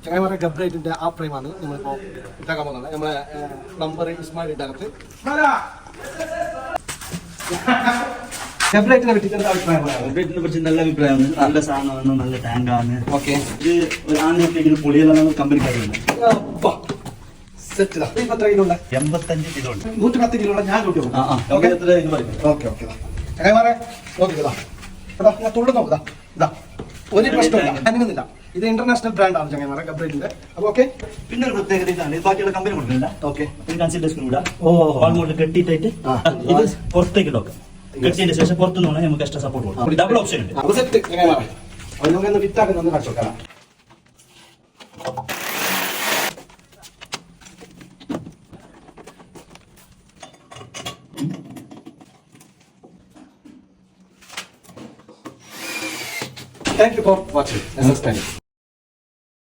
ചങ്ങായിമാരെ ഗബ്രൈറ്റിന്റെ ആ ഫ്രെയിമാണ് നമ്മളിപ്പോൾ ഇട്ടാക്കാൻ പോകുന്നത്. നമ്മളെ പ്ലംബർ ഇസ്മായിൽ ഇട്ടകത്ത് ഗബ്രൈറ്റിനെ പറ്റി അഭിപ്രായം പറയാം. ഗബ്രൈറ്റിനെ പറ്റി നല്ല അഭിപ്രായമാണ്. നല്ല സാധനമാണ്, നല്ല ടാങ്കാണ്. ഓക്കെ, ഇത് ഒരു ആദ്യം പൊളിയെല്ലാം കമ്പനിക്കാരുണ്ട്. സെറ്റ് 85 കിലോ ഉണ്ട്. 110 കിലോ ഞാൻ കൂട്ടി. ഓക്കെ ഓക്കെ ചങ്ങായിമാരെ നോക്കിക്കതാ, ഞാൻ തുള്ളു നോക്കുക. ഇതാ ഒരു പ്രശ്നമില്ല, അനങ്ങുന്നില്ല. ഇത് ഇന്റർനാഷണൽ ബ്രാൻഡാണ് ചങ്ങായിമാരെ ഗബ്രൈറ്റിന്റെ. അപ്പൊ ഓക്കെ, പിന്നെ ഒരു പ്രത്യേകത ഇതാണ്, ബാക്കിയുള്ള കമ്പനി കൊടുക്കില്ല. ഓക്കെ, അങ്ങോട്ട് കെട്ടിയിട്ട് ഇത് പുറത്തേക്ക് നോക്കാം. കെട്ടിയതിന് ശേഷം പുറത്തു നിന്ന് നമുക്ക് എക്സ്ട്രാ സപ്പോർട്ട് കൊടുക്കും. ഡബിൾ ഓപ്ഷൻ ഉണ്ട്. അപ്പൊ സെറ്റ് ചങ്ങായിമാരെ, അത് നമുക്ക് ഫിറ്റാക്കി ഒന്ന് കാണിച്ചു നോക്കാം. Thank you for watching.